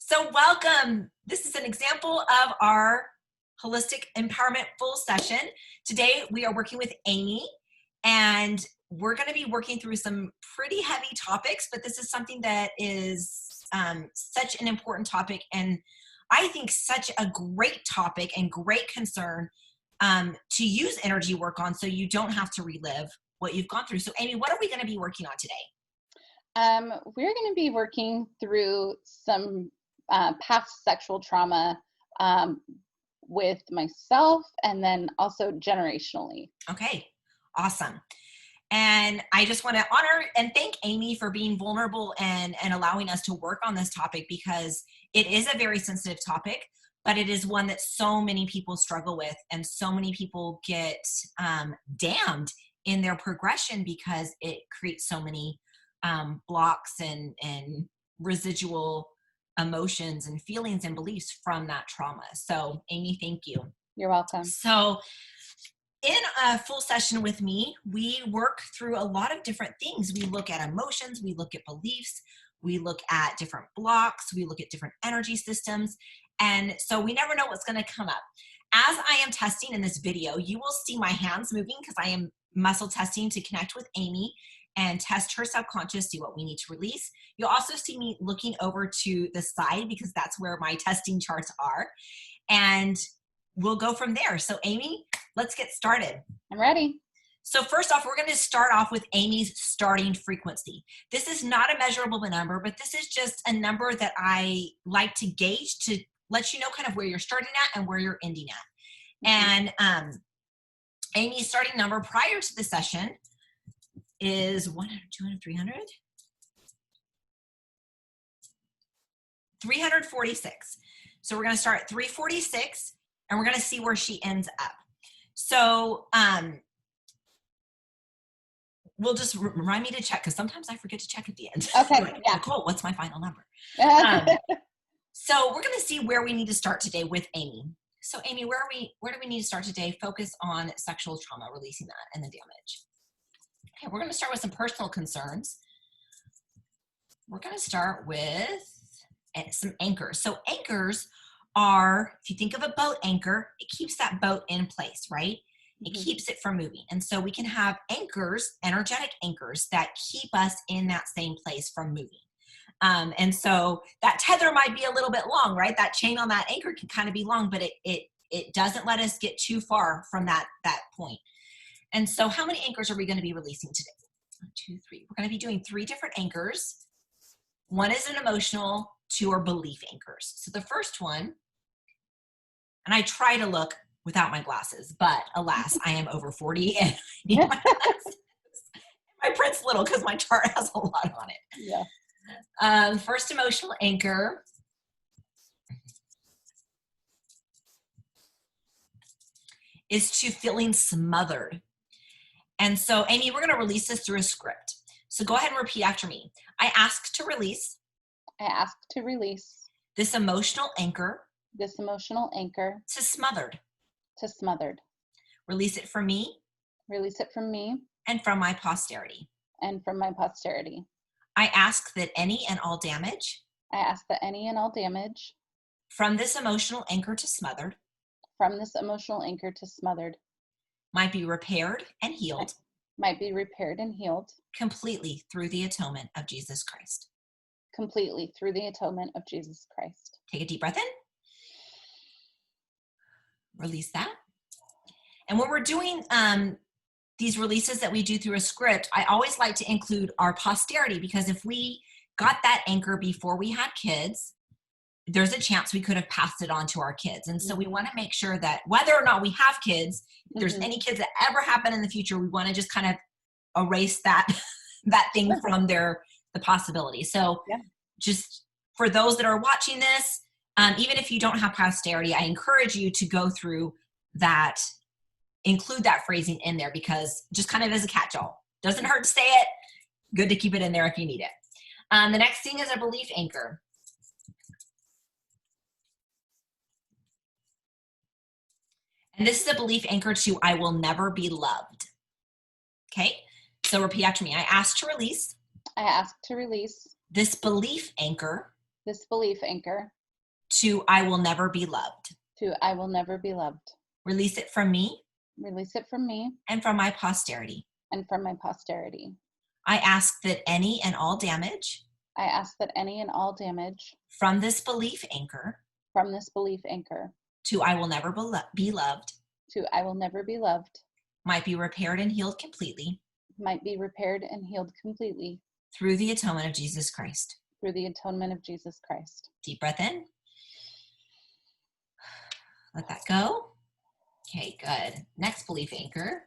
So welcome. This is an example of our Holistic Empowerment Full Session. Today we are working with Amy, and we're going to be working through some pretty heavy topics, but this is something that is such an important topic, and I think such a great topic and great concern to use energy work on so you don't have to relive what you've gone through. So Amy, what are we going to be working on today? We're going to be working through some past sexual trauma with myself and then also generationally. Okay, awesome. And I just want to honor and thank Amy for being vulnerable and allowing us to work on this topic, because it is a very sensitive topic, but it is one that so many people struggle with, and so many people get damned in their progression because it creates so many blocks and residual emotions and feelings and beliefs from that trauma. So Amy, thank you. You're welcome. So in a full session with me, we work through a lot of different things. We look at emotions, we look at beliefs, we look at different blocks, we look at different energy systems. And so we never know what's going to come up. As I am testing in this video, you will see my hands moving because I am muscle testing to connect with Amy and test her subconscious, see what we need to release. You'll also see me looking over to the side because that's where my testing charts are. And we'll go from there. So Amy, let's get started. I'm ready. So first off, we're going to start off with Amy's starting frequency. This is not a measurable number, but this is just a number that I like to gauge to let you know kind of where you're starting at and where you're ending at. And Amy's starting number prior to the session is 100, 200, 300? 346. So we're going to start at 346, and we're going to see where she ends up. So we'll just remind me to check, because sometimes I forget to check at the end. Okay, Like, yeah. Nicole, what's my final number? So we're going to see where we need to start today with Amy. So Amy, where do we need to start today? Focus on sexual trauma, releasing that and the damage. Okay, we're going to start with some personal concerns. We're going to start with some anchors. So anchors are, if you think of a boat anchor, it keeps that boat in place, right? It keeps it from moving. And so we can have anchors, energetic anchors, that keep us in that same place from moving. And so that tether might be a little bit long, right? That chain on that anchor can kind of be long, but it doesn't let us get too far from that point. And so how many anchors are we going to be releasing today? 1, 2, 3. We're going to be doing 3 different anchors. One is an emotional, 2 are belief anchors. So the first one, and I try to look without my glasses, but alas, I am over 40 and I need my glasses. My print's little because my chart has a lot on it. Yeah. First emotional anchor is to feeling smothered. And so, Amy, we're going to release this through a script. So go ahead and repeat after me. I ask to release. I ask to release This emotional anchor. this emotional anchor To smothered. to smothered. Release it from me. Release it from me And from my posterity. and from my posterity. I ask that any and all damage. I ask that any and all damage From this emotional anchor to smothered. from this emotional anchor to smothered Might be repaired and healed. might be repaired and healed Completely through the atonement of Jesus Christ. completely through the atonement of Jesus Christ. Take a deep breath in. Release that. And when we're doing these releases that we do through a script, I always like to include our posterity, because if we got that anchor before we had kids, there's a chance we could have passed it on to our kids. And so we want to make sure that whether or not we have kids, if there's any kids that ever happen in the future, we want to just kind of erase that thing from the possibility. So just for those that are watching this, even if you don't have posterity, I encourage you to go through that, include that phrasing in there, because just kind of as a catch-all. Doesn't hurt to say it. Good to keep it in there if you need it. The next thing is a belief anchor. And this is a belief anchor to I will never be loved. Okay, so repeat after me. I ask to release. I ask to release This belief anchor this belief anchor to I will never be loved. to I will never be loved. Release it from me Release it from me and from my posterity. and from my posterity. I ask that any and all damage I ask that any and all damage from this belief anchor from this belief anchor to I will never be loved to I will never be loved might be repaired and healed completely might be repaired and healed completely through the atonement of Jesus Christ. through the atonement of Jesus Christ. Deep breath in. Let that go. Okay, good. Next belief anchor.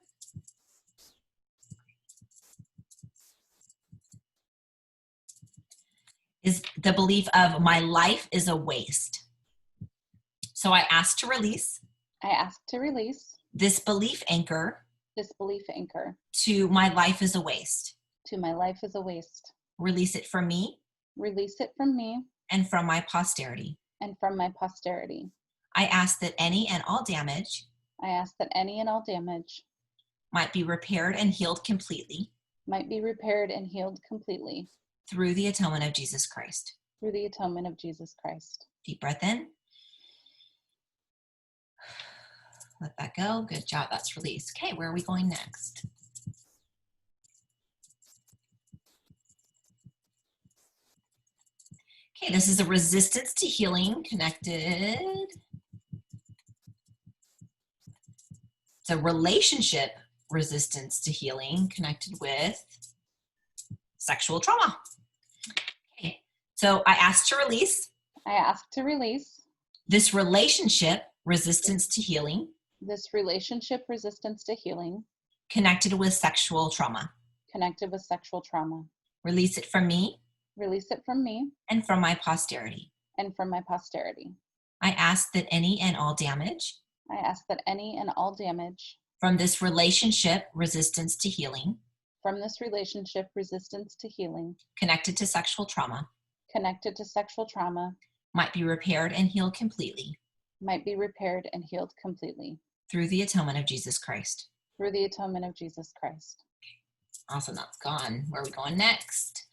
Is the belief of my life is a waste. So I ask to release I ask to release this belief anchor this belief anchor to my life is a waste. to my life is a waste. Release it from me Release it from me and from my posterity. and from my posterity. I ask that any and all damage I ask that any and all damage might be repaired and healed completely might be repaired and healed completely through the atonement of Jesus Christ. through the atonement of Jesus Christ. Deep breath in. Let that go. Good job. That's released. Okay, where are we going next? Okay, this is a resistance to healing connected. It's a relationship resistance to healing connected with sexual trauma. Okay, so I asked to release I ask to release this relationship resistance to healing this relationship resistance to healing connected with sexual trauma. connected with sexual trauma. Release it from me Release it from me and from my posterity. and from my posterity. I ask that any and all damage I ask that any and all damage from this relationship resistance to healing from this relationship resistance to healing connected to sexual trauma connected to sexual trauma might be repaired and healed completely might be repaired and healed completely through the atonement of Jesus Christ. through the atonement of Jesus Christ. Awesome, that's gone. Where are we going next?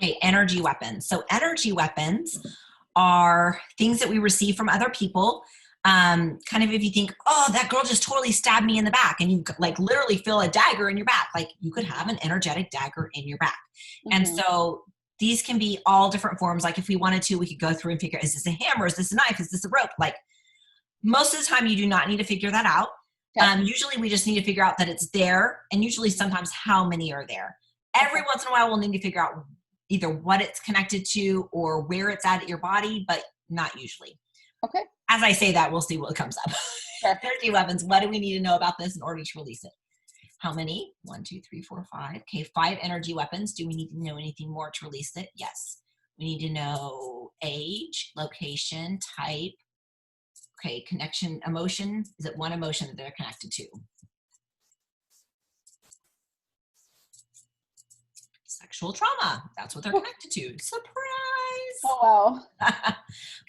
Okay, energy weapons. So energy weapons are things that we receive from other people. Kind of if you think, oh, that girl just totally stabbed me in the back, and you like literally feel a dagger in your back, like you could have an energetic dagger in your back. And so these can be all different forms. Like if we wanted to, we could go through and figure, is this a hammer? Is this a knife? Is this a rope? Like most of the time you do not need to figure that out. Yeah. Usually we just need to figure out that it's there, and usually sometimes how many are there. Every once in a while we'll need to figure out either what it's connected to or where it's at your body, but not usually. Okay. As I say that, we'll see what comes up. Sure. Energy weapons, what do we need to know about this in order to release it? How many? 1, 2, 3, 4, 5. Okay, 5 energy weapons. Do we need to know anything more to release it? Yes. We need to know age, location, type. Okay, connection, emotion. Is it one emotion that they're connected to? Sexual trauma. That's what they're connected to. Surprise! Oh, wow.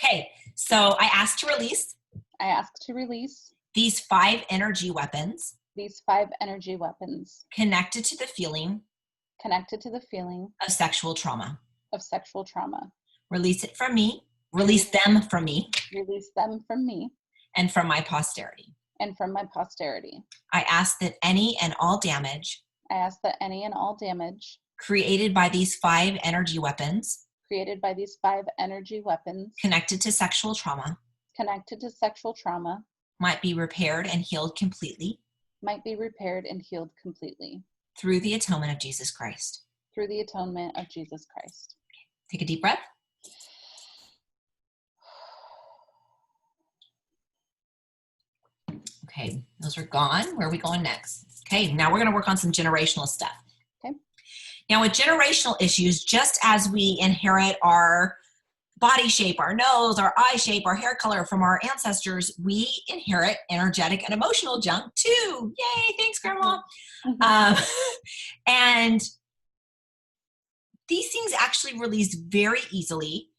Okay, so I asked to release I ask to release these 5 energy weapons these 5 energy weapons connected to the feeling connected to the feeling of sexual trauma. of sexual trauma. Release it from me, release them from me, Release them from me and from my posterity. and from my posterity. I ask that any and all damage I ask that any and all damage created by these 5 energy weapons created by these 5 energy weapons connected to sexual trauma connected to sexual trauma might be repaired and healed completely might be repaired and healed completely through the atonement of Jesus Christ. through the atonement of Jesus Christ. Take a deep breath. Okay, those are gone. Where are we going next? Okay, now we're going to work on some generational stuff. Okay. Now with generational issues, just as we inherit our body shape, our nose, our eye shape, our hair color from our ancestors, we inherit energetic and emotional junk too. Yay, thanks, Grandma. And these things actually release very easily.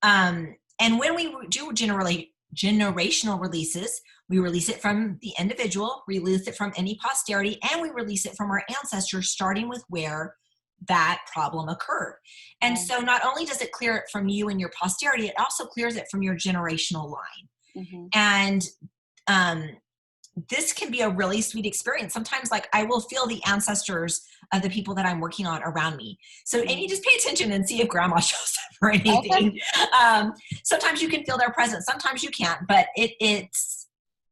And when we do generational releases, we release it from the individual, release it from any posterity, and we release it from our ancestors, starting with where that problem occurred. And Right. so not only does it clear it from you and your posterity, it also clears it from your generational line. Mhm. And this can be a really sweet experience. Sometimes, like, I will feel the ancestors of the people that I'm working on around me. So, and you just pay attention and see if grandma shows up or anything. Sometimes you can feel their presence, sometimes you can't, but it's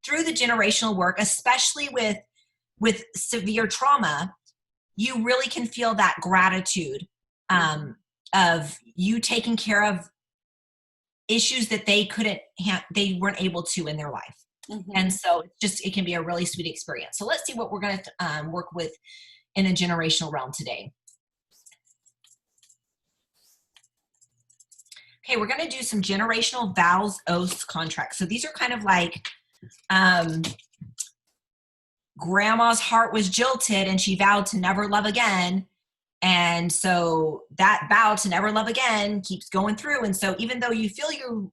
through the generational work, especially with severe trauma, you really can feel that gratitude of you taking care of issues that they they weren't able to in their life. And so it can be a really sweet experience. So let's see what we're going to work with in a generational realm today. Okay, we're going to do some generational vows, oaths, contracts. So these are kind of like grandma's heart was jilted and she vowed to never love again. And so that vow to never love again keeps going through. And so even though you feel you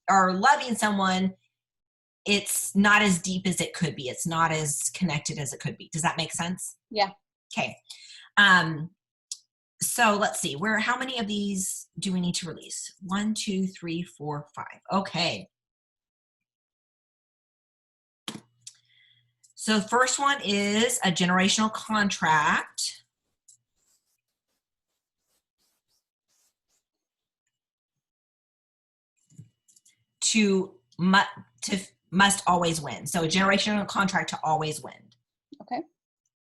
are loving someone, it's not as deep as it could be. It's not as connected as it could be. Does that make sense? Yeah. Okay. So let's see, how many of these do we need to release? 1, 2, 3, 4, 5. Okay. So the first one is a generational contract. Must always win. So a generational contract to always win. Okay.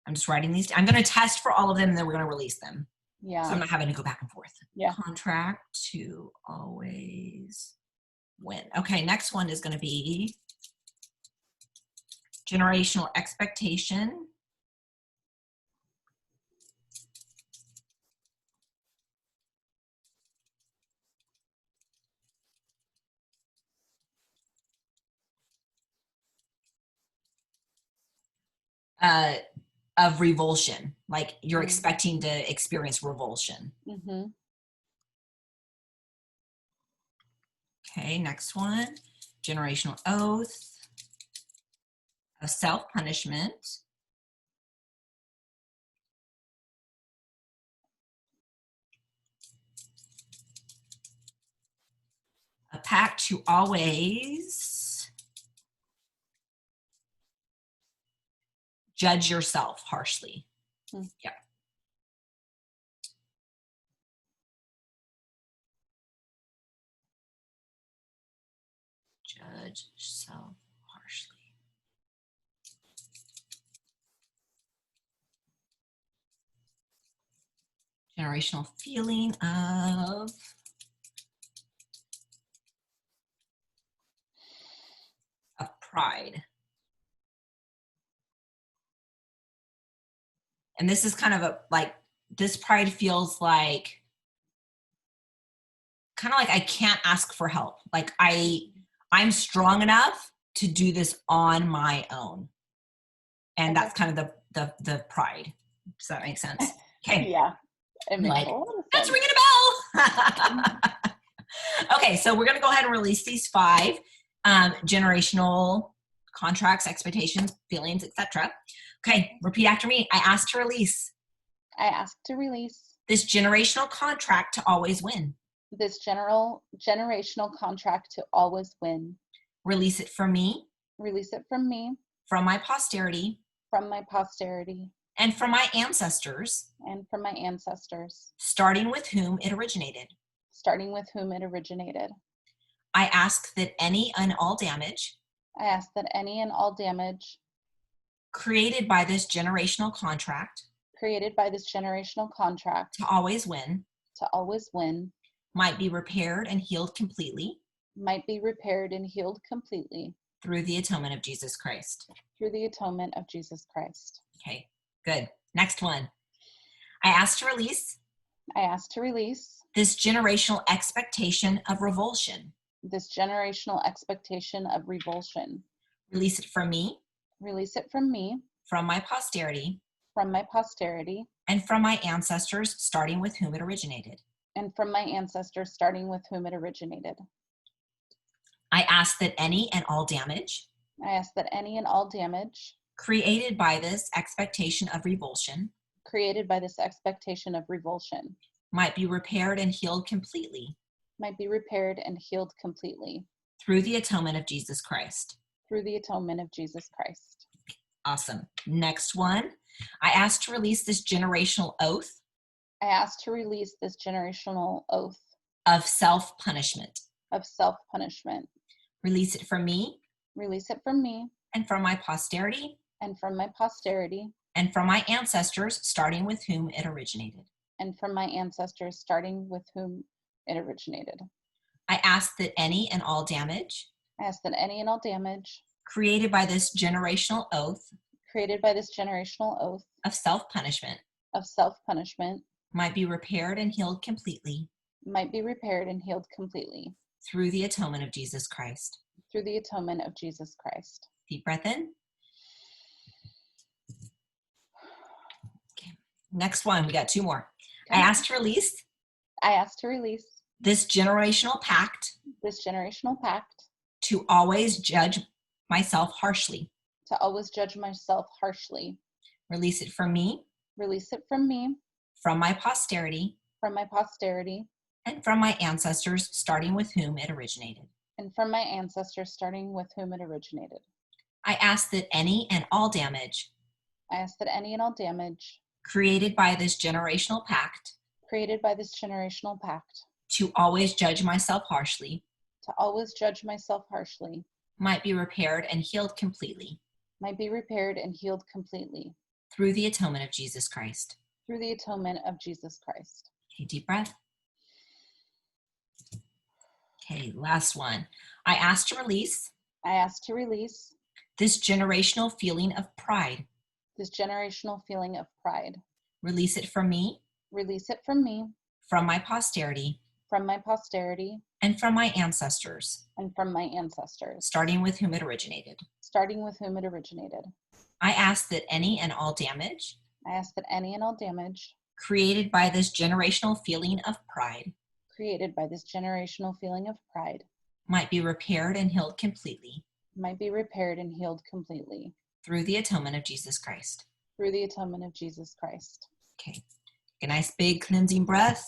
I'm just writing these. I'm going to test for all of them and then we're going to release them. Yeah. So I'm not having to go back and forth. Yeah. Contract to always win. Okay, next one is going to be generational expectation. Of revulsion, like you're expecting to experience revulsion. Okay, next one, generational oath of self-punishment. A pact to always judge yourself harshly. Yeah. Judge yourself harshly. Generational feeling of pride. And this is kind of this pride feels like, kind of like I can't ask for help. Like I'm strong enough to do this on my own. And that's kind of the pride. Does that make sense? Okay. Yeah. It makes a lot of sense. That's ringing a bell. Okay, so we're going to go ahead and release these 5 generational contracts, expectations, feelings, etc. Okay, repeat after me. I ask to release. I ask to release this generational contract to always win. This generational contract to always win. Release it from me. Release it from me. From my posterity. From my posterity. And from my ancestors. And from my ancestors. Starting with whom it originated. Starting with whom it originated. I ask that any and all damage. I ask that any and all damage. Created by this generational contract. Created by this generational contract. To always win. To always win. Might be repaired and healed completely. Might be repaired and healed completely. Through the atonement of Jesus Christ. Through the atonement of Jesus Christ. Okay, good. Next one. I ask to release. I ask to release. This generational expectation of revulsion. This generational expectation of revulsion. Release it from me. Release it from me. From my posterity. From my posterity. And from my ancestors, starting with whom it originated. And from my ancestors, starting with whom it originated. I ask that any and all damage. I ask that any and all damage. Created by this expectation of revulsion. created by this expectation of revulsion, might be repaired and healed completely might be repaired and healed completely through the atonement of Jesus Christ. through the atonement of Jesus Christ. Awesome. Next one. I ask to release this generational oath I ask to release this generational oath of self-punishment. of self-punishment. Release it from me Release it from me and from my posterity and from my posterity and from my ancestors, starting with whom it originated. and from my ancestors, starting with whom it originated. I ask that any and all damage I ask that any and all damage created by this generational oath created by this generational oath of self-punishment of self-punishment might be repaired and healed completely might be repaired and healed completely through the atonement of Jesus Christ. through the atonement of Jesus Christ. Deep breath in. Okay. Next one, we got two more. I Okay. ask to release I ask to release this generational pact this generational pact to always judge myself harshly. to always judge myself harshly. Release it from me, Release it from me, from my posterity, from my posterity, and from my ancestors, starting with whom it originated. and from my ancestors, starting with whom it originated. I ask that any and all damage I ask that any and all damage created by this generational pact created by this generational pact to always judge myself harshly to always judge myself harshly might be repaired and healed completely might be repaired and healed completely through the atonement of Jesus Christ. through the atonement of Jesus Christ. Okay, deep breath. Okay, last one. I ask to release I ask to release this generational feeling of pride. this generational feeling of pride. Release it from me, Release it from me, from my posterity, from my posterity, and from my ancestors, and from my ancestors, starting with whom it originated. starting with whom it originated. I ask that any and all damage I ask that any and all damage created by this generational feeling of pride created by this generational feeling of pride might be repaired and healed completely might be repaired and healed completely through the atonement of Jesus Christ. through the atonement of Jesus Christ. Okay, a nice big cleansing breath.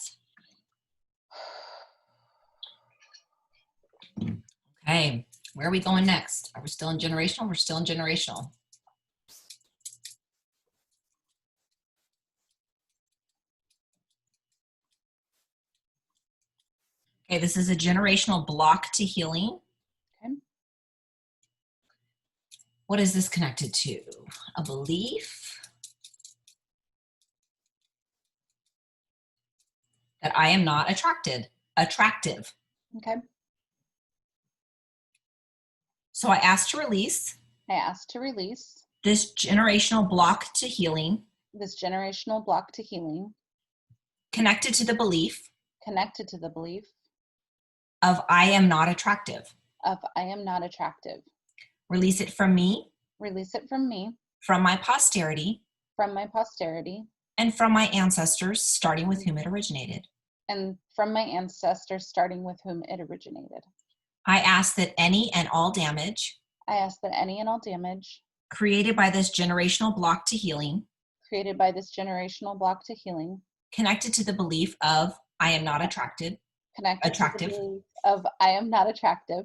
Okay, where are we going next? Are we still in generational? We're still in generational. Okay, this is a generational block to healing. Okay. What is this connected to? A belief that I am not attractive. Okay. So I ask to release I ask to release this generational block to healing this generational block to healing connected to the belief connected to the belief of I am not attractive. of I am not attractive. Release it from me, Release it from me, from my posterity, from my posterity, and from my ancestors, starting with whom it originated. and from my ancestors, starting with whom it originated. I ask that any and all damage I ask that any and all damage created by this generational block to healing created by this generational block to healing connected to the belief of I am not attractive connected Attractive. to the belief of I am not attractive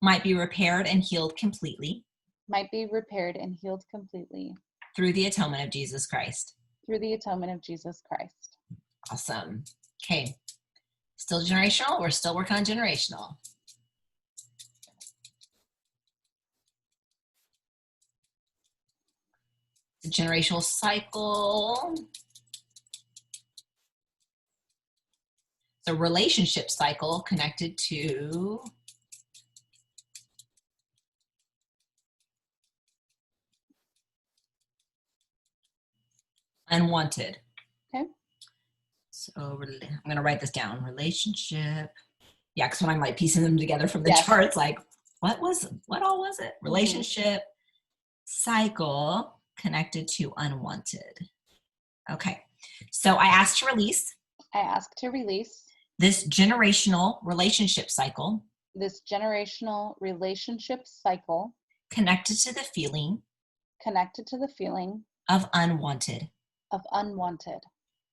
might be repaired and healed completely might be repaired and healed completely through the atonement of Jesus Christ. through the atonement of Jesus Christ. Awesome. Okay. Still generational? We're still working on generational. The generational cycle. The relationship cycle connected to unwanted. Okay. So I'm going to write this down. Relationship. Yeah, because when I'm like piecing them together from the Yes. charts, like what all was it? Relationship cycle connected to unwanted. Okay. So I asked to release I ask to release this generational relationship cycle this generational relationship cycle connected to the feeling connected to the feeling of unwanted. of unwanted.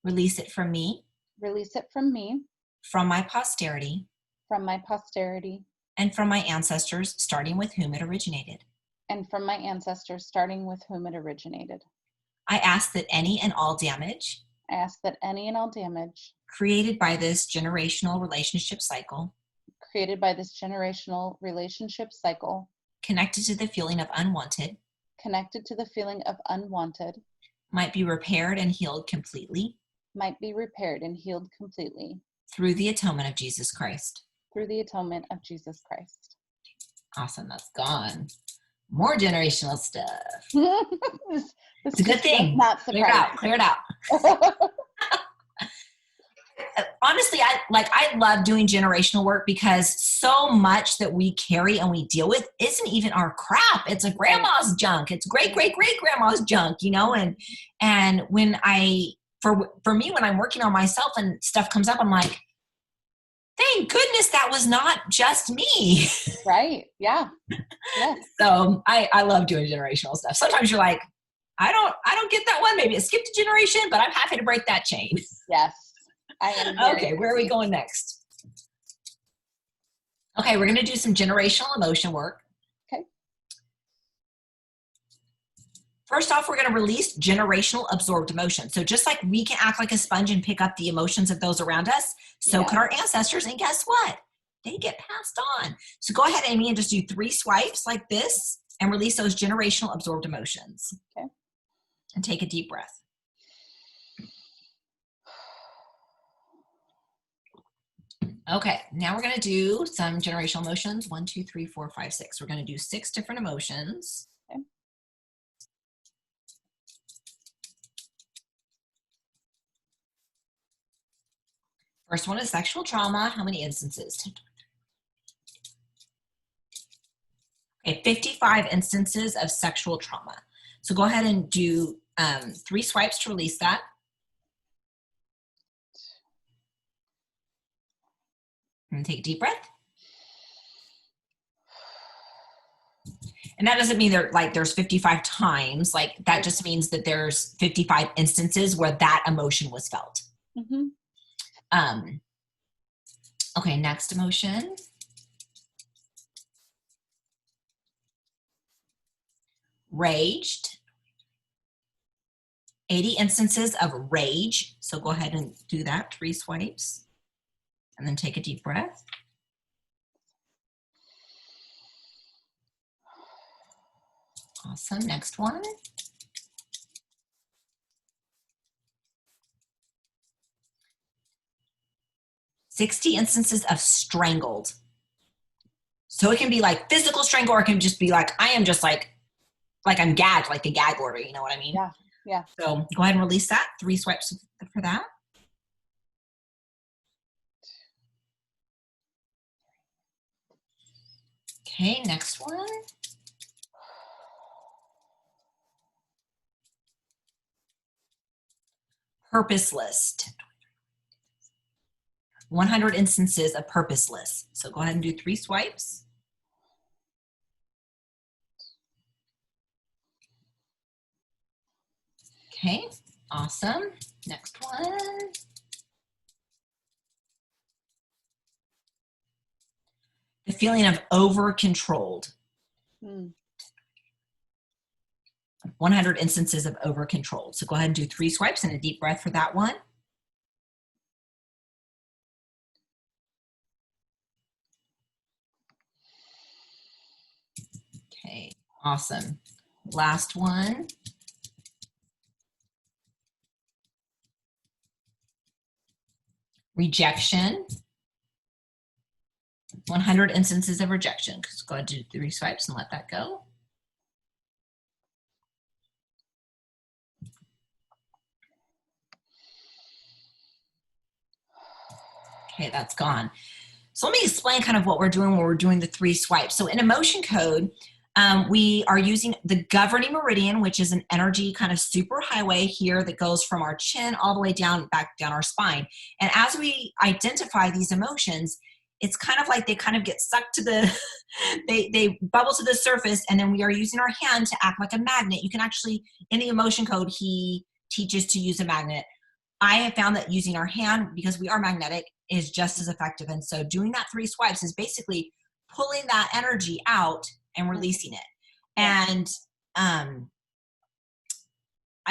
Release it from me, Release it from me, from my posterity, from my posterity, and from my ancestors, starting with whom it originated. and from my ancestors, starting with whom it originated. I ask that any and all damage I ask that any and all damage created by this generational relationship cycle, created by this generational relationship cycle, connected to the feeling of unwanted, connected to the feeling of unwanted, might be repaired and healed completely might be repaired and healed completely through the atonement of Jesus Christ. through the atonement of Jesus Christ. Awesome, that's gone. More generational stuff. This It's a good just does thing. not Clear it out, clear it out. surprise. Honestly, I love doing generational work because so much that we carry and we deal with isn't even our crap. It's a grandma's junk. It's great grandma's junk, you know. And when for me, when I'm working on myself and stuff comes up, I'm like, thank goodness that was not just me. Right. Yeah. Yes. So I love doing generational stuff. Sometimes you're like, I don't get that one. Maybe it skipped a generation, but I'm happy to break that chain. Yes. I am very Okay, where are we happy. going next? Okay, we're going to do some generational emotion work. Okay. First off, we're going to release generational absorbed emotion. So just like we can act like a sponge and pick up the emotions of those around us, so could our ancestors. And guess what? They get passed on. So go ahead, Amy, and just do 3 swipes like this and release those generational absorbed emotions. Okay. And take a deep breath. Okay, now we're going to do some generational emotions. 1, 2, 3, 4, 5, 6. We're going to do 6 different emotions. Okay. First one is sexual trauma. How many instances? Okay, 55 instances of sexual trauma. So go ahead and do 3 swipes to release that. And take a deep breath. And that doesn't mean there's 55 times. Like that just means that there's 55 instances where that emotion was felt. Mm-hmm. Okay, next emotion. Raged. 80 instances of rage. So go ahead and do that, 3 swipes. And then take a deep breath. Awesome. Next one. "60 instances of strangled." So it can be like physical strangle, or it can just be like, I am just like I'm gagged, like the gag order, you know what I mean? Yeah. Yeah. So go ahead and release that. 3 swipes for that. Okay, next one. Purposeless. 100 instances of purposeless. So go ahead and do 3 swipes. Okay, awesome. Next one. The feeling of over-controlled. 100 instances of over-controlled. So go ahead and do 3 swipes and a deep breath for that one. Okay, awesome. Last one. Rejection. 100 instances of rejection. So go ahead and do 3 swipes and let that go. Okay, that's gone. So let me explain kind of what we're doing when we're doing the 3 swipes. So in emotion code, we are using the governing meridian, which is an energy kind of superhighway here that goes from our chin all the way down, back down our spine. And as we identify these emotions, it's kind of like they kind of get sucked to the, they bubble to the surface, and then we are using our hand to act like a magnet. You can actually, in the emotion code, he teaches to use a magnet. I have found that using our hand, because we are magnetic, is just as effective. And so doing that 3 swipes is basically pulling that energy out and releasing it. And I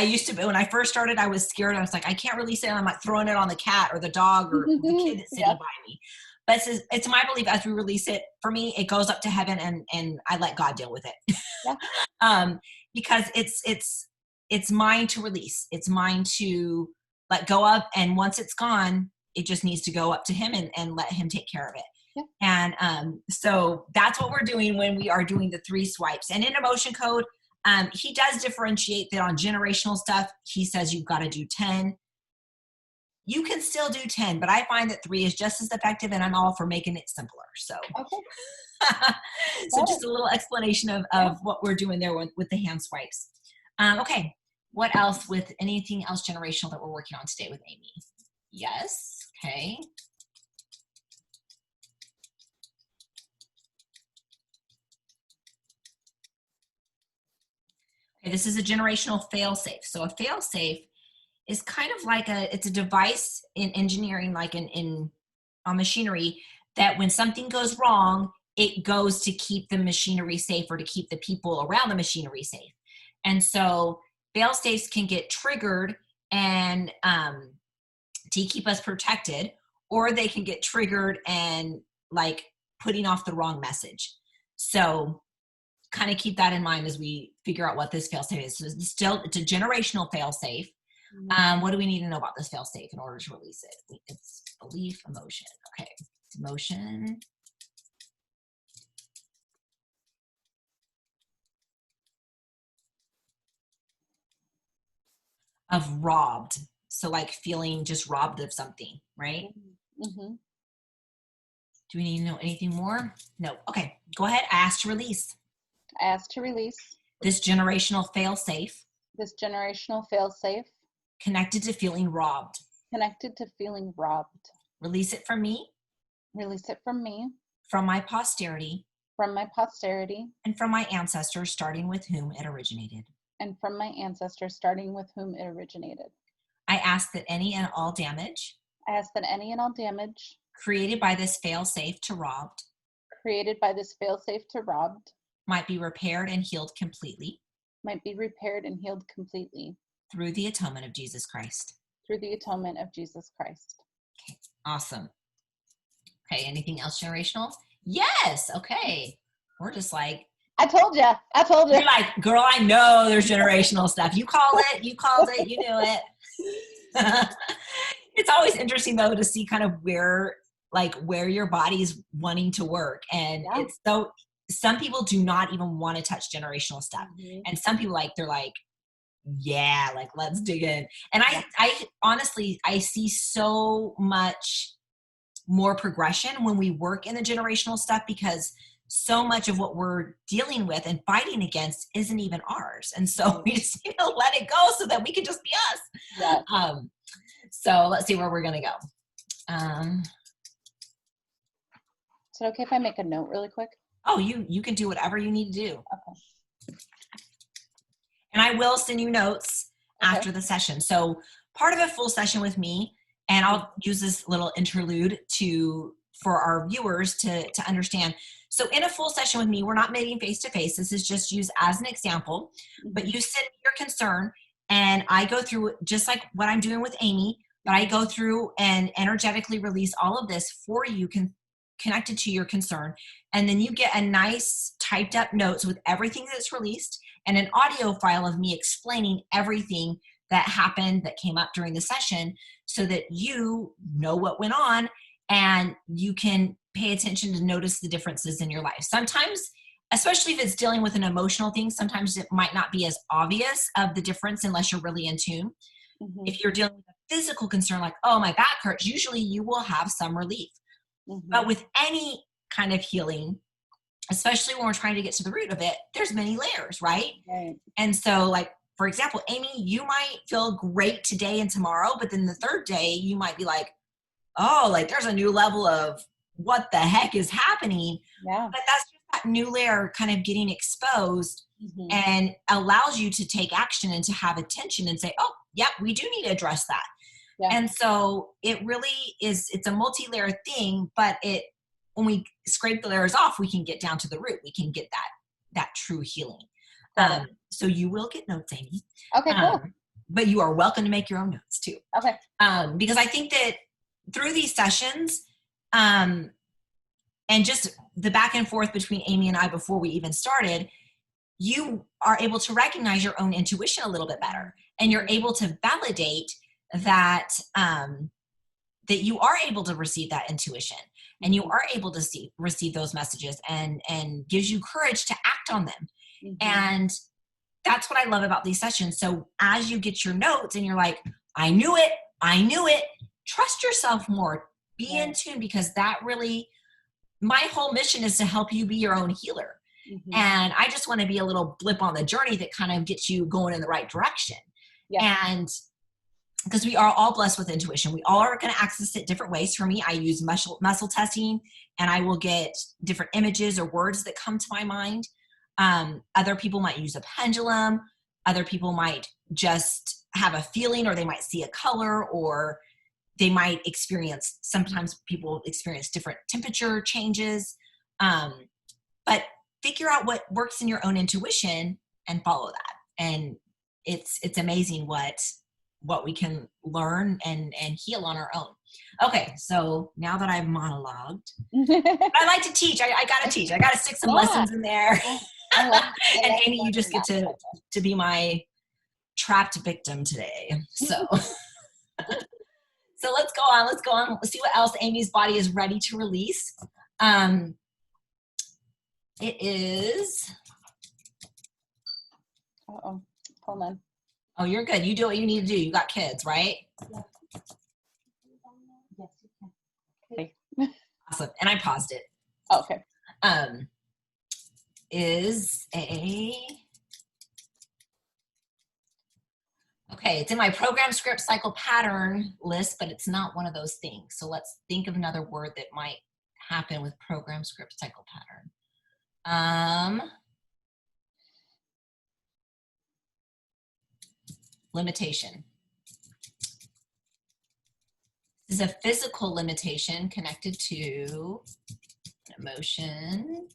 used to, when I first started, I was scared. I was like, I can't release it. And I'm like throwing it on the cat or the dog or the kid that's sitting by me. But it's my belief, as we release it, for me, it goes up to heaven, and I let God deal with it. Because it's mine to release. It's mine to let go of. And once it's gone, it just needs to go up to him and let him take care of it. Yeah. And so that's what we're doing when we are doing the 3 swipes. And in Emotion Code, he does differentiate that on generational stuff. He says you've got to do 10. You can still do 10, but I find that 3 is just as effective, and I'm all for making it simpler. So, so just a little explanation of what we're doing there with the hand swipes. Okay. What else with anything else generational that we're working on today with Amy? Yes. Okay. Okay, this is a generational fail-safe. So a fail-safe is kind of like it's a device in engineering, like in machinery, that when something goes wrong, it goes to keep the machinery safe or to keep the people around the machinery safe. And so fail-safes can get triggered and to keep us protected, or they can get triggered and like putting off the wrong message. So kind of keep that in mind as we figure out what this fail-safe is. So it's a generational fail-safe. What do we need to know about this fail-safe in order to release it? It's belief, emotion. Okay, it's emotion. Of robbed. So like feeling just robbed of something, right? Mm-hmm. Do we need to know anything more? No. Okay, go ahead. I asked to release. I asked to release. This generational fail-safe. This generational fail-safe. Connected to feeling robbed. Connected to feeling robbed. Release it from me. Release it from me. From my posterity. From my posterity. And from my ancestors, starting with whom it originated. And from my ancestors, starting with whom it originated. I ask that any and all damage. I ask that any and all damage. Created by this fail-safe to robbed. Created by this fail-safe to robbed. Might be repaired and healed completely. Might be repaired and healed completely. Through the atonement of Jesus Christ. Through the atonement of Jesus Christ. Okay, awesome. Okay, anything else generational? Yes, okay. We're just like, I told you. You're like, girl, I know there's generational stuff. You called it, you knew it. It's always interesting though to see kind of where your body's wanting to work. And it's so, some people do not even want to touch generational stuff. Mm-hmm. And some people they're like, yeah, like let's dig in. And I honestly, I see so much more progression when we work in the generational stuff, because so much of what we're dealing with and fighting against isn't even ours. And so we just need to let it go so that we can just be us. Yeah. So let's see where we're going to go. Is it okay if I make a note really quick? Oh, you can do whatever you need to do. Okay. And I will send you notes after the session. So part of a full session with me, and I'll use this little interlude for our viewers to understand. So in a full session with me, we're not meeting face-to-face. This is just used as an example, but you send me your concern and I go through just like what I'm doing with Amy, but I go through and energetically release all of this for you, connected to your concern. And then you get a nice typed up notes with everything that's released and an audio file of me explaining everything that happened, that came up during the session, so that you know what went on and you can pay attention to notice the differences in your life. Sometimes, especially if it's dealing with an emotional thing, sometimes it might not be as obvious of the difference unless you're really in tune. Mm-hmm. If you're dealing with a physical concern, like, oh, my back hurts, usually you will have some relief. Mm-hmm. But with any kind of healing, especially when we're trying to get to the root of it, there's many layers, right? And so, like, for example, Amy, you might feel great today and tomorrow, but then the third day you might be like, oh, like there's a new level of what the heck is happening. Yeah. But that's just that new layer kind of getting exposed and allows you to take action and to have attention and say, oh, yep, we do need to address that. Yeah. And so it really is, it's a multi-layered thing, but when we scrape the layers off, we can get down to the root. We can get that true healing. So you will get notes, Amy. Okay, cool. But you are welcome to make your own notes too. Okay. Because I think that through these sessions, and just the back and forth between Amy and I before we even started, you are able to recognize your own intuition a little bit better. And you're able to validate that, that you are able to receive that intuition, and you are able to receive those messages, and gives you courage to act on them. Mm-hmm. And that's what I love about these sessions. So as you get your notes and you're like, I knew it, trust yourself more, be in tune, because that really, my whole mission is to help you be your own healer. Mm-hmm. And I just want to be a little blip on the journey that kind of gets you going in the right direction. Yeah. And because we are all blessed with intuition, we all are going to access it different ways. For me, I use muscle testing, and I will get different images or words that come to my mind. Other people might use a pendulum. Other people might just have a feeling, or they might see a color, or they might experience, sometimes people experience different temperature changes. But figure out what works in your own intuition and follow that. And it's amazing what we can learn and heal on our own. Okay, so now that I've monologued, I like to teach. I gotta teach. I gotta stick some lessons in there. And Amy, you just get to be my trapped victim today. So, so let's go on. Let's see what else Amy's body is ready to release. It is. Uh-oh. Hold on. Oh, you're good. You do what you need to do. You got kids, right? Yes, you can. Okay. Awesome. And I paused it. Oh, okay. It's in my program script cycle pattern list, but it's not one of those things. So let's think of another word that might happen with program script cycle pattern. Limitation. This is a physical limitation connected to emotion,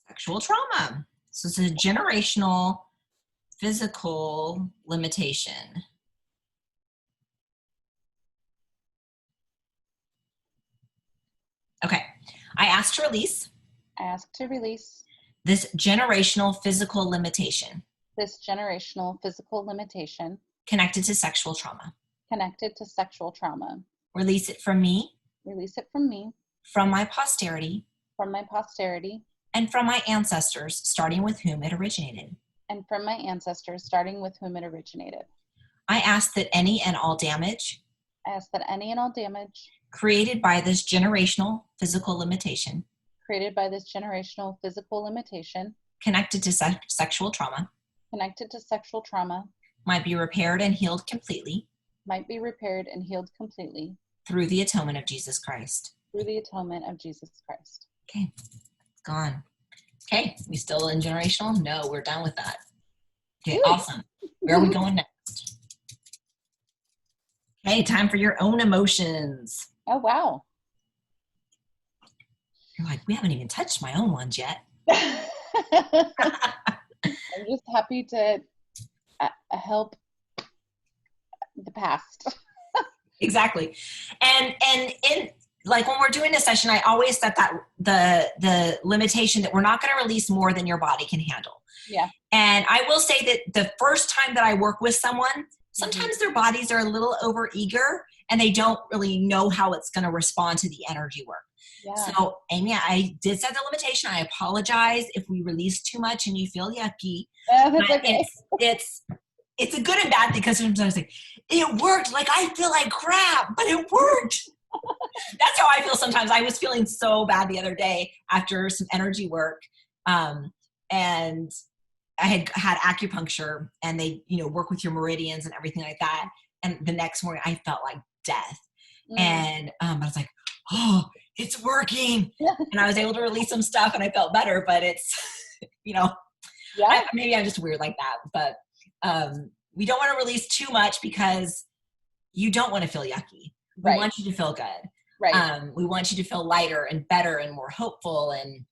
sexual trauma. So it's a generational physical limitation. Okay, I asked to release. I asked to release this generational physical limitation. This generational physical limitation. Connected to sexual trauma. Connected to sexual trauma. Release it from me. Release it from me. From my posterity. From my posterity. And from my ancestors, starting with whom it originated. And from my ancestors, starting with whom it originated. I ask that any and all damage. I ask that any and all damage. Created by this generational physical limitation. Created by this generational physical limitation. Connected to sexual trauma. Connected to sexual trauma. Might be repaired and healed completely. Might be repaired and healed completely. Through the atonement of Jesus Christ. Through the atonement of Jesus Christ. Okay, it's gone. Okay, we still in generational? No, we're done with that. Okay, awesome. Where are we going next? Okay, time for your own emotions. Oh, wow. You're like, we haven't even touched my own ones yet. I'm just happy to help the past. Exactly. And in like when we're doing this session, I always set that the limitation that we're not going to release more than your body can handle. Yeah. And I will say that the first time that I work with someone, sometimes their bodies are a little over eager and they don't really know how it's going to respond to the energy work. Yeah. So Amy, I did set the limitation. I apologize if we release too much and you feel yucky. That's okay. It's a good and bad, because sometimes I was like, it worked. Like, I feel like crap, but it worked. That's how I feel sometimes. I was feeling so bad the other day after some energy work. And I had acupuncture, and they, work with your meridians and everything like that. And the next morning I felt like death. And I was like, oh, it's working. And I was able to release some stuff and I felt better, but it's, Yeah. Maybe I'm just weird like that, but we don't want to release too much because you don't want to feel yucky. We Right. want you to feel good. Right. We want you to feel lighter and better and more hopeful and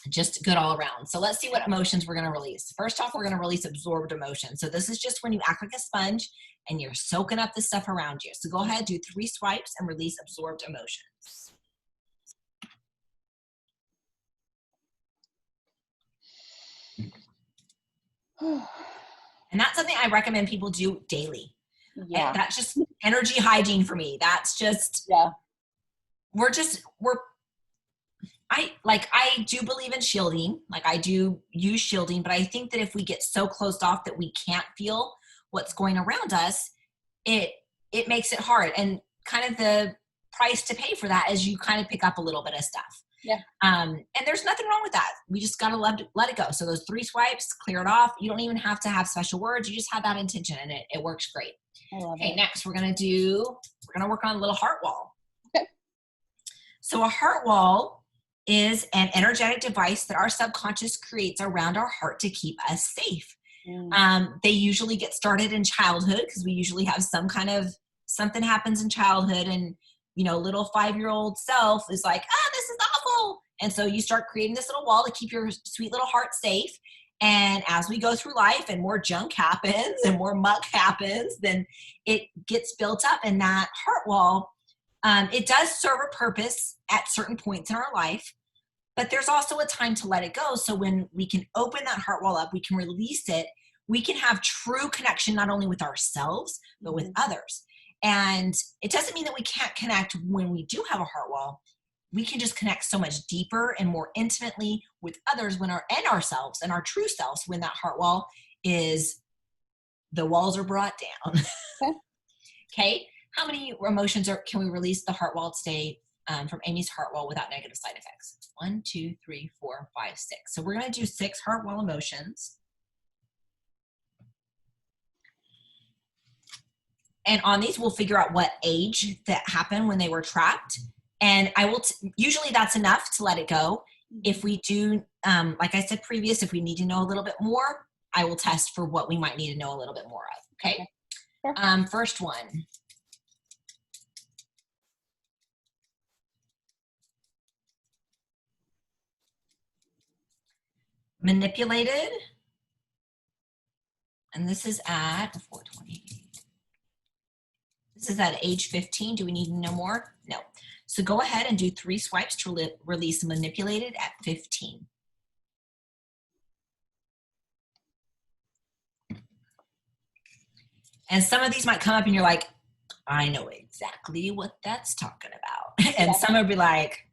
just good all around. So let's see what emotions we're going to release. First off, we're going to release absorbed emotion. So this is just when you act like a sponge and you're soaking up the stuff around you. So go ahead, do 3 swipes and release absorbed emotions. And that's something I recommend people do daily. Yeah. That's just energy hygiene for me. That's just, yeah. I do believe in shielding. Like I do use shielding, but I think that if we get so closed off that we can't feel what's going around us, it makes it hard. And kind of the price to pay for that is you kind of pick up a little bit of stuff. Yeah. And there's nothing wrong with that. We just got to let it go. So those 3 swipes, clear it off. You don't even have to have special words. You just have that intention and it works great. I love Okay, it. next we're going to work on a little heart wall. Okay. So a heart wall is an energetic device that our subconscious creates around our heart to keep us safe. They usually get started in childhood because we usually have something happens in childhood and, little 5-year-old self is like, this is awful. And so you start creating this little wall to keep your sweet little heart safe. And as we go through life and more junk happens and more muck happens, then it gets built up. And that heart wall, it does serve a purpose at certain points in our life, but there's also a time to let it go. So when we can open that heart wall up, we can release it, we can have true connection, not only with ourselves, but with others. And it doesn't mean that we can't connect when we do have a heart wall. We can just connect so much deeper and more intimately with others and ourselves and our true selves when that heart wall the walls are brought down. Okay. How many emotions can we release the heart wall today from Amy's heart wall without negative side effects? 1, 2, 3, 4, 5, 6. So we're going to do 6 heart wall emotions. And on these, we'll figure out what age that happened when they were trapped. And I will, usually that's enough to let it go. If we do, like I said previous, if we need to know a little bit more, I will test for what we might need to know a little bit more of. Okay. Sure. First one. Manipulated. And this is at 420. This is at age 15. Do we need to know more? No. So go ahead and do 3 swipes to release manipulated at 15. And some of these might come up and you're like, I know exactly what that's talking about. And some will be like,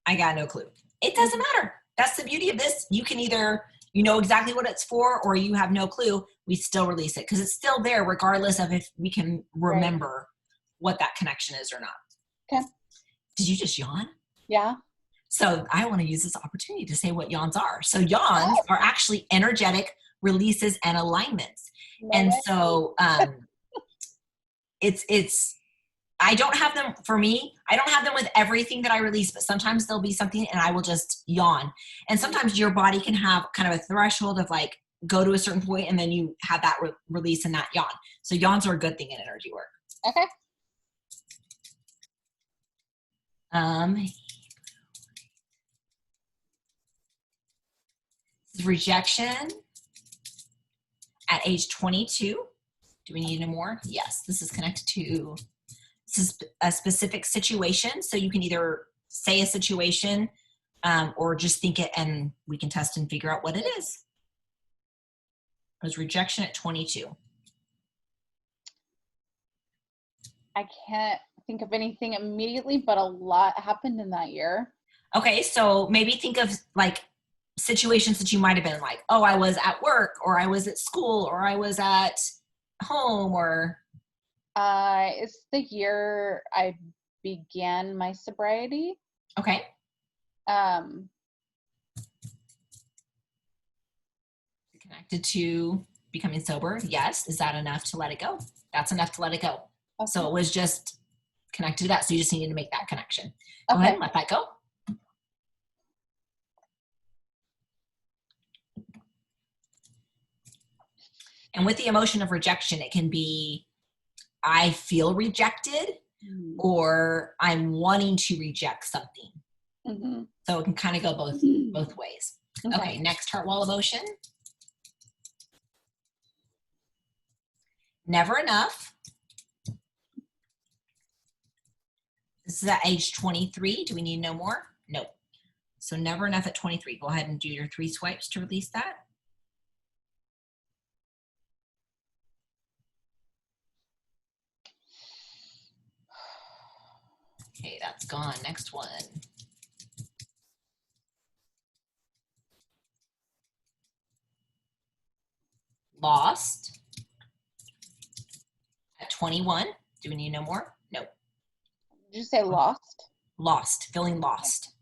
I got no clue. It doesn't matter. That's the beauty of this. You can either, know exactly what it's for or you have no clue. We still release it because it's still there regardless of if we can remember what that connection is or not. Okay. Did you just yawn? Yeah. So I want to use this opportunity to say what yawns are. So yawns are actually energetic releases and alignments. And so it's I don't have them for me. I don't have them with everything that I release, but sometimes there'll be something and I will just yawn. And sometimes your body can have kind of a threshold of like go to a certain point and then you have that release and that yawn. So yawns are a good thing in energy work. Okay. Rejection at age 22. Do we need to know more? Yes, this is connected to a specific situation. So you can either say a situation or just think it and we can test and figure out what it is. It was rejection at 22. I can't think of anything immediately, but a lot happened in that year. Okay, so maybe think of like situations that you might have been like, oh, I was at work or I was at school or I was at home or... It's the year I began my sobriety. Okay. Connected to becoming sober. Yes. Is that enough to let it go? That's enough to let it go. Okay. So it was just connected to that. So you just needed to make that connection. Go ahead and let that go. And with the emotion of rejection, it can be, I feel rejected, or I'm wanting to reject something. Mm-hmm. So it can kind of go both ways. Okay, next heart wall emotion. Never enough. This is at age 23. Do we need to know more? Nope. So never enough at 23. Go ahead and do your 3 swipes to release that. Okay, that's gone. Next one. Lost at 21. Do we need to know more? Nope. Did you say lost? Lost, feeling lost.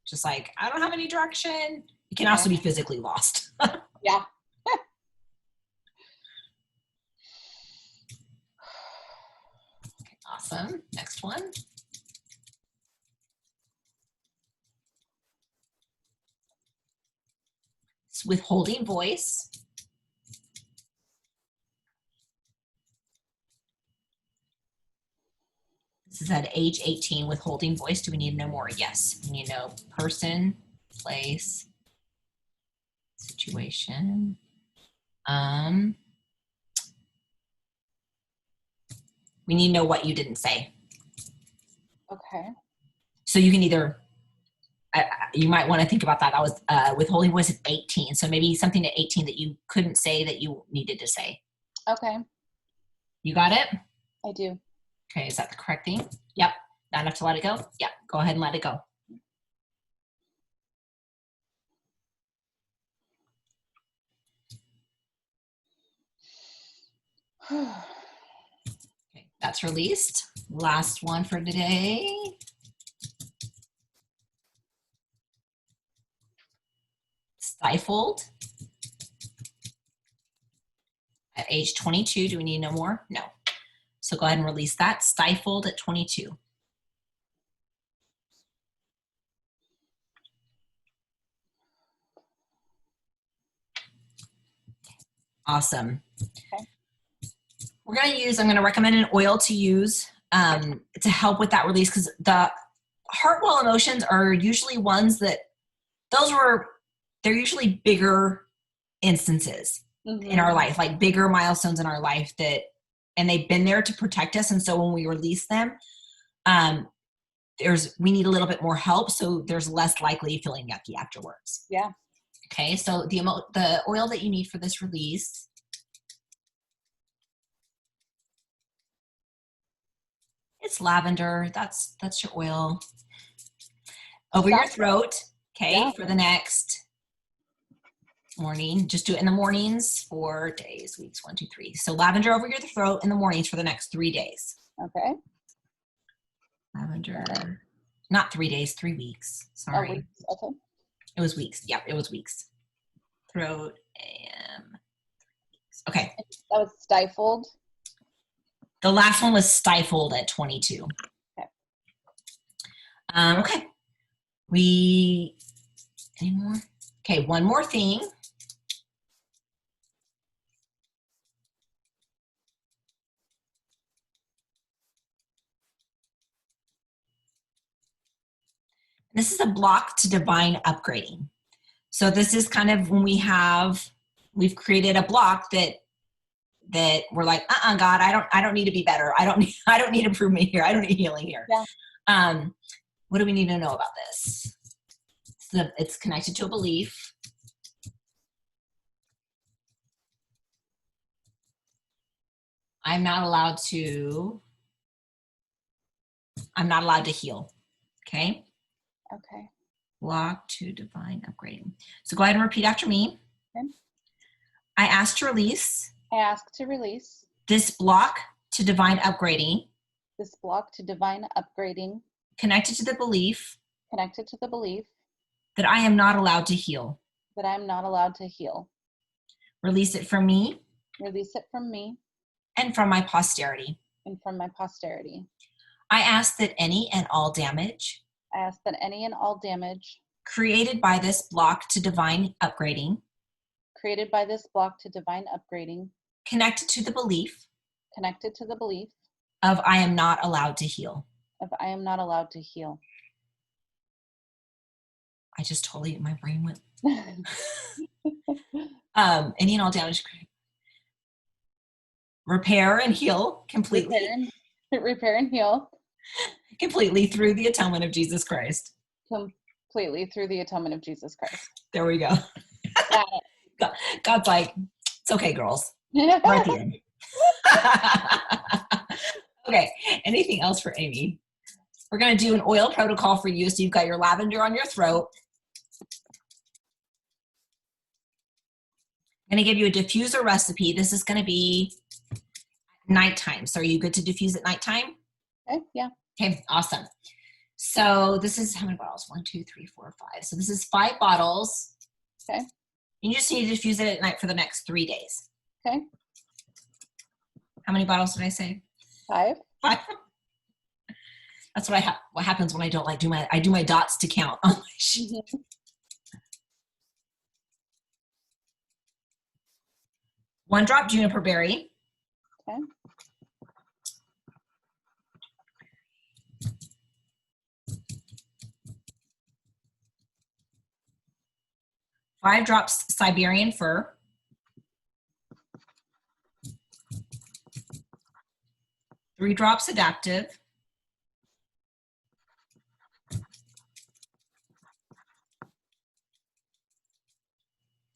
Just like, I don't have any direction. You can also be physically lost. Yeah. Okay, awesome. Next one. It's withholding voice. This is at age 18, withholding voice. Do we need to know more? Yes. We need to know person, place, situation. We need to know what you didn't say. Okay. So you can either, you might want to think about that. That was withholding voice at 18. So maybe something at 18 that you couldn't say that you needed to say. Okay. You got it? I do. Okay, is that the correct thing? Yep. Not enough to let it go? Yep. Go ahead and let it go. Okay, that's released. Last one for today. Stifled. At age 22, do we need no more? No. So go ahead and release that. Stifled at 22. Awesome. Okay. We're going to use, I'm going to recommend an oil to use to help with that release, because the heart wall emotions are usually ones that, they're usually bigger instances in our life, like bigger milestones in our life and they've been there to protect us. And so when we release them, we need a little bit more help. So there's less likely feeling yucky afterwards. Yeah. Okay. So the oil that you need for this release it's lavender. That's your oil. Over your throat, okay, for the next morning. Just do it in the mornings for days, weeks, 1, 2, 3. So lavender over your throat in the mornings for the next 3 days. Okay. Lavender, not 3 days, 3 weeks. Sorry. Oh, weeks. Okay. It was weeks. Yep, it was weeks. Throat, okay. That was stifled. The last one was stifled at 22. Okay. Okay. Any more? Okay, one more thing. This is a block to divine upgrading. So this is kind of when we've created a block that we're like, God, I don't need to be better. I don't need improvement here. I don't need healing here. Yeah. What do we need to know about this? It's connected to a belief. I'm not allowed to heal. Okay. Okay. Block to divine upgrading. So go ahead and repeat after me. Okay. I ask to release. I ask to release. This block to divine upgrading. This block to divine upgrading. Connected to the belief. Connected to the belief. That I am not allowed to heal. That I am not allowed to heal. Release it from me. Release it from me. And from my posterity. And from my posterity. I ask that any and all damage. I ask that any and all damage. Created by this block to divine upgrading. Created by this block to divine upgrading. connected to the belief connected to the belief of I am not allowed to heal. of I am not allowed to heal. I just totally, my brain went. Any and all damage. Repair and heal completely. Repair and heal. Completely through the atonement of Jesus Christ. Completely through the atonement of Jesus Christ. There we go. God's like, it's okay, girls. We're at the end. Okay, anything else for Amy? We're going to do an oil protocol for you. So you've got your lavender on your throat. I'm going to give you a diffuser recipe. This is going to be nighttime. So are you good to diffuse at nighttime? Okay, yeah. Okay, awesome. So this is how many bottles? 1, 2, 3, 4, 5. So this is 5 bottles. Okay. You just need to diffuse it at night for the next 3 days. Okay. How many bottles did I say? 5. 5. That's what what happens when I don't like I do my dots to count on my sheet. Mm-hmm. 1 drop juniper berry. Okay. 5 drops Siberian fir. 3 drops adaptive.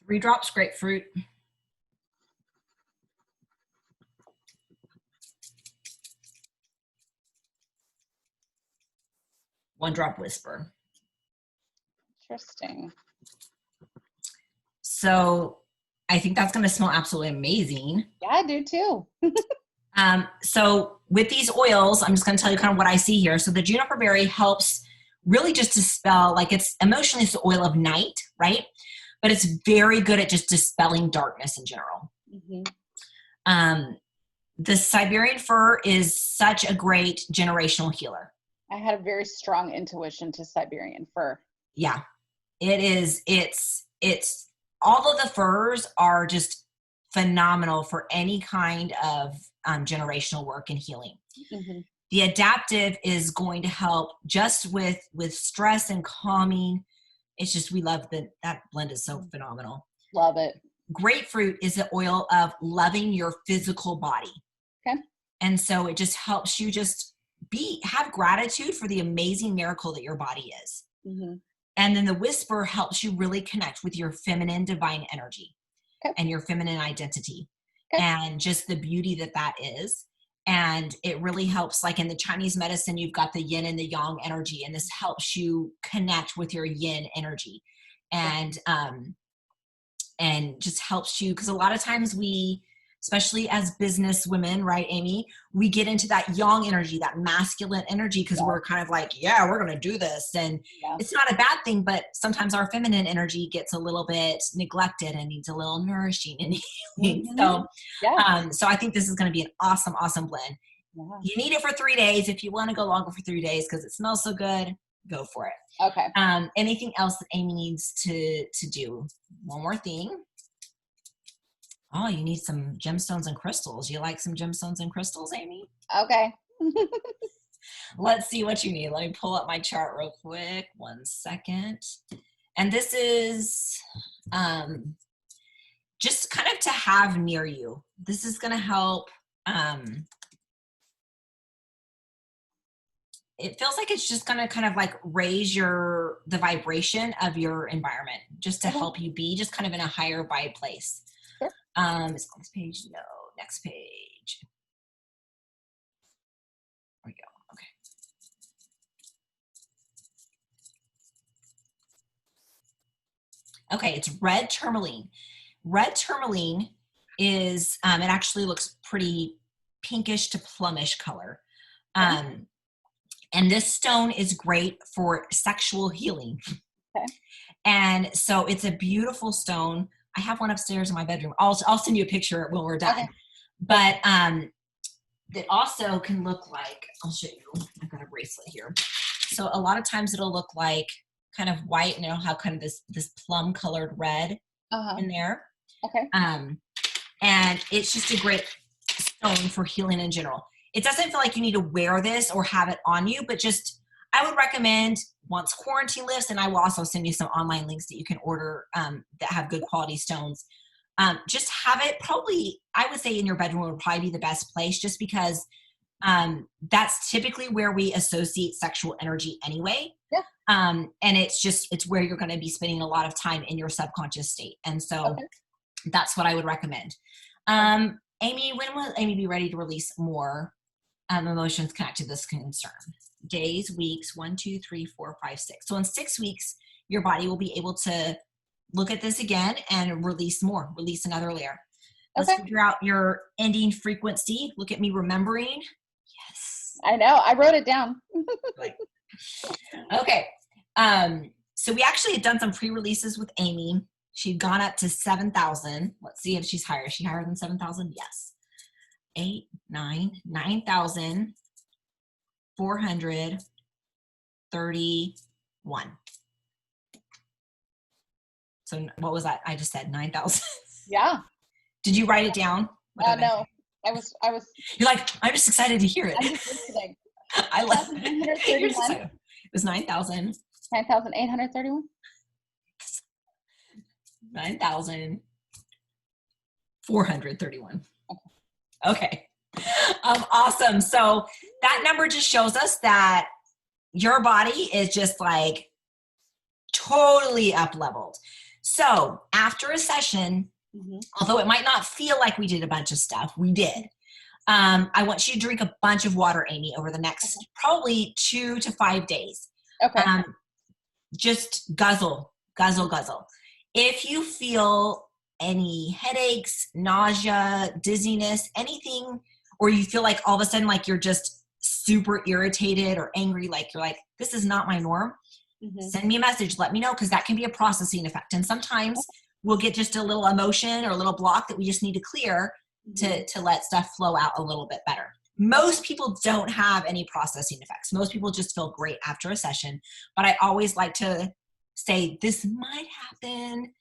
3 drops grapefruit. 1 drop whisper. Interesting. So I think that's going to smell absolutely amazing. Yeah, I do too. So with these oils, I'm just going to tell you kind of what I see here. So the juniper berry helps really just dispel, like it's emotionally it's the oil of night, right? But it's very good at just dispelling darkness in general. Mm-hmm. The Siberian fir is such a great generational healer. I had a very strong intuition to Siberian fir. Yeah, it is. It's all of the firs are just phenomenal for any kind of generational work and healing. Mm-hmm. The adaptive is going to help just with stress and calming. It's just, we love that blend is so phenomenal. Love it. Grapefruit is the oil of loving your physical body. Okay. And so it just helps you just have gratitude for the amazing miracle that your body is. Mm-hmm. And then the whisper helps you really connect with your feminine divine energy. Okay. And your feminine identity. Okay. And just the beauty that is. And it really helps, like in the Chinese medicine, you've got the yin and the yang energy, and this helps you connect with your yin energy. And just helps you, because a lot of times we, especially as business women, right, Amy, we get into that yang energy, that masculine energy, because we're kind of like, yeah, we're going to do this. And it's not a bad thing, but sometimes our feminine energy gets a little bit neglected and needs a little nourishing and healing. Mm-hmm. So I think this is going to be an awesome, awesome blend. Yeah. You need it for 3 days. If you want to go longer for 3 days because it smells so good, go for it. Okay. Anything else that Amy needs to do? One more thing. Oh, you need some gemstones and crystals. You like some gemstones and crystals, Amy? Okay. Let's see what you need. Let me pull up my chart real quick. 1 second. And this is just kind of to have near you. This is going to help. It feels like it's just going to kind of like raise the vibration of your environment, just to help you be just kind of in a higher vibe place. Sure. Is it on this page? No, next page. There we go. Okay. Okay, it's red tourmaline. Red tourmaline is, it actually looks pretty pinkish to plumish color. And this stone is great for sexual healing. Okay. And so it's a beautiful stone. I have one upstairs in my bedroom. I'll send you a picture when we're done. Okay. But it also can look like, I'll show you. I've got a bracelet here. So a lot of times it'll look like kind of white, and it'll have kind of this plum colored red in there. Okay. And it's just a great stone for healing in general. It doesn't feel like you need to wear this or have it on you, but just, I would recommend once quarantine lifts, and I will also send you some online links that you can order that have good quality stones. Just have it probably, I would say in your bedroom would probably be the best place, just because that's typically where we associate sexual energy anyway. Yeah. And it's where you're going to be spending a lot of time in your subconscious state. And so that's what I would recommend. Amy, when will Amy be ready to release more emotions connected to this concern? Days, weeks, 1, 2, 3, 4, 5, 6. So in 6 weeks, your body will be able to look at this again and release another layer. Let's figure out your ending frequency. Look at me remembering. Yes. I know. I wrote it down. Okay. So we actually had done some pre-releases with Amy. She'd gone up to 7,000. Let's see if she's higher. Is she higher than 7,000? Yes. 9,431. So what was that? I just said 9,000. Yeah. Did you write it down? No. I was. You're like, I'm just excited to hear it. I'm just listening. I love it. It was 9,000. 9,831. 9,431. Okay. Awesome. So that number just shows us that your body is just like totally up leveled. So after a session, although it might not feel like we did a bunch of stuff, we did. I want you to drink a bunch of water, Amy, over the next probably 2 to 5 days. Okay. Just guzzle. If you feel any headaches, nausea, dizziness, anything, or you feel like all of a sudden like you're just super irritated or angry, like you're like, this is not my norm, send me a message, let me know, because that can be a processing effect. And sometimes we'll get just a little emotion or a little block that we just need to clear to let stuff flow out a little bit better. Most people don't have any processing effects. Most people just feel great after a session, but I always like to say this might happen.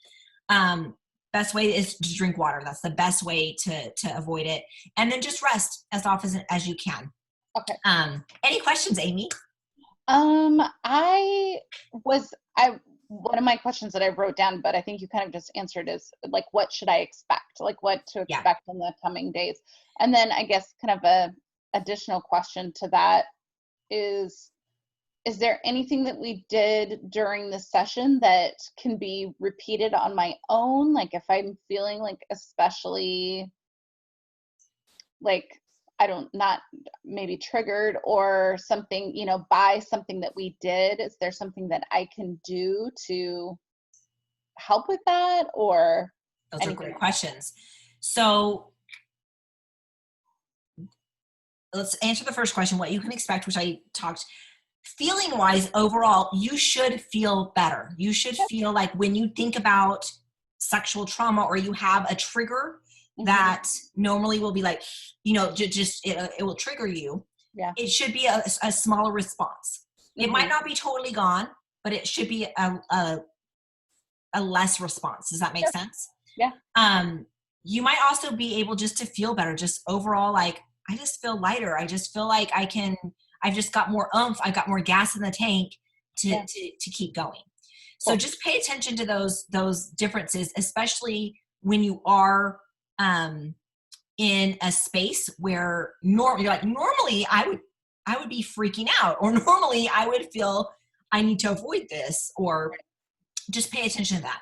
Best way is to drink water. That's the best way to avoid it. And then just rest as often as you can. Okay. Any questions, Amy? One of my questions that I wrote down, but I think you kind of just answered, is like, what should I expect? Like what to expect in the coming days? And then I guess kind of a additional question to that is there anything that we did during the session that can be repeated on my own? Like if I'm feeling like especially like, not maybe triggered or something, by something that we did, is there something that I can do to help with that? Or those are great questions. So let's answer the first question, what you can expect, which I talked. Feeling wise, overall, you should feel better. You should feel like when you think about sexual trauma or you have a trigger that normally will be like, it will trigger you. Yeah. It should be a smaller response. It might not be totally gone, but it should be a less response. Does that make sense? Yeah. You might also be able just to feel better, just overall, like, I just feel lighter. I just feel like I've just got more oomph. I've got more gas in the tank to keep going. So just pay attention to those differences, especially when you are in a space where normally I would be freaking out, or normally I would feel I need to avoid this, or just pay attention to that.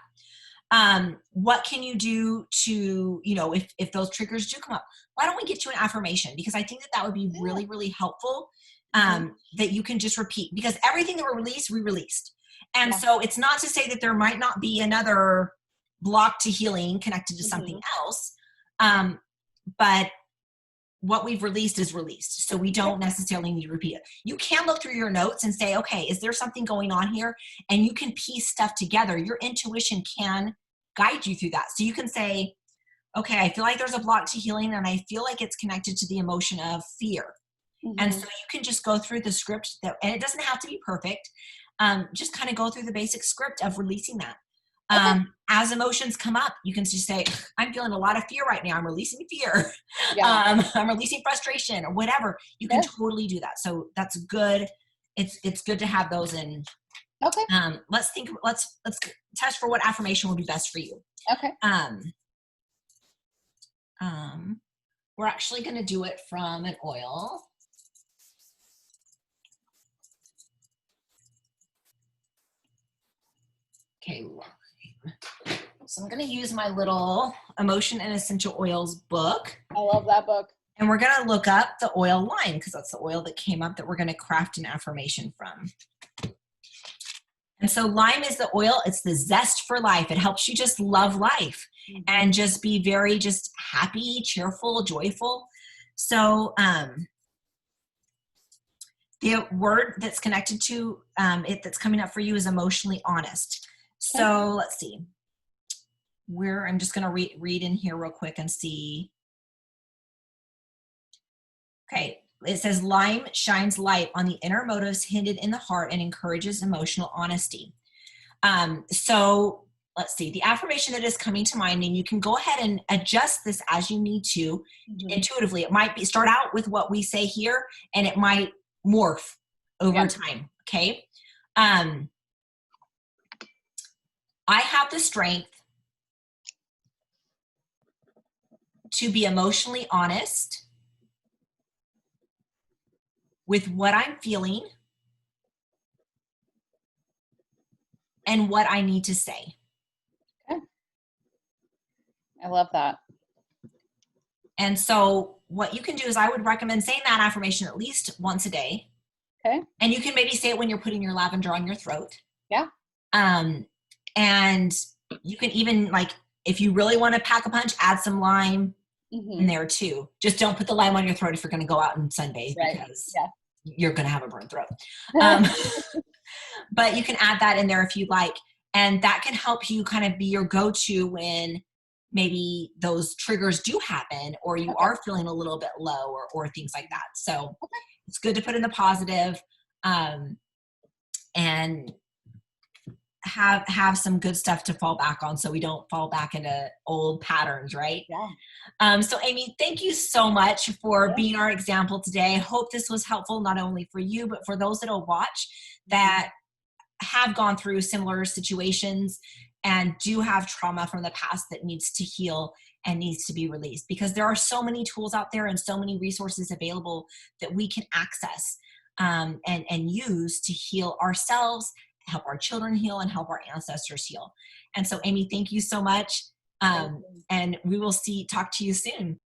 What can you do to, if those triggers do come up? Why don't we get you an affirmation? Because I think that would be really, really helpful, that you can just repeat, because everything that we released. And so it's not to say that there might not be another block to healing connected to something else. But what we've released is released. So we don't necessarily need to repeat it. You can look through your notes and say, okay, is there something going on here? And you can piece stuff together. Your intuition can guide you through that. So you can say, okay, I feel like there's a block to healing, and I feel like it's connected to the emotion of fear. And so you can just go through the script and it doesn't have to be perfect. Just kind of go through the basic script of releasing that. Okay. As emotions come up, you can just say, I'm feeling a lot of fear right now. I'm releasing fear. Yeah. I'm releasing frustration or whatever. You can Good. totally do that. So that's good. It's good to have those in. Okay. Let's test for what affirmation will be best for you. Okay. We're actually going to do it from an oil. Okay. So I'm going to use my little Emotion and Essential Oils book. I love that book. And we're going to look up the oil lime because that's the oil that came up that we're going to craft an affirmation from. And so lime is the oil. It's the zest for life. It helps you just love life and just be very just happy, cheerful, joyful. So the word that's connected to it that's coming up for you is emotionally honest. So let's see. I'm just going to read in here real quick and see. Okay. It says lime shines light on the inner motives hidden in the heart and encourages emotional honesty. So let's see, the affirmation that is coming to mind, and you can go ahead and adjust this as you need to intuitively. It might start out with what we say here, and it might morph over time. Okay. I have the strength to be emotionally honest with what I'm feeling and what I need to say. Okay. I love that. And so what you can do is I would recommend saying that affirmation at least once a day. Okay. And you can maybe say it when you're putting your lavender on your throat. Yeah. And you can even, like, if you really want to pack a punch, add some lime in there too. Just don't put the lime on your throat if you're going to go out and sunbathe because you're going to have a burnt throat. But you can add that in there if you'd like. And that can help you kind of be your go-to when maybe those triggers do happen or you are feeling a little bit low or things like that. So it's good to put in the positive and have some good stuff to fall back on so we don't fall back into old patterns, right? Yeah. So Amy, thank you so much for being our example today. I hope this was helpful not only for you, but for those that will watch that have gone through similar situations and do have trauma from the past that needs to heal and needs to be released, because there are so many tools out there and so many resources available that we can access and use to heal ourselves, help our children heal, and help our ancestors heal. And so Amy, thank you so much. And we will talk to you soon.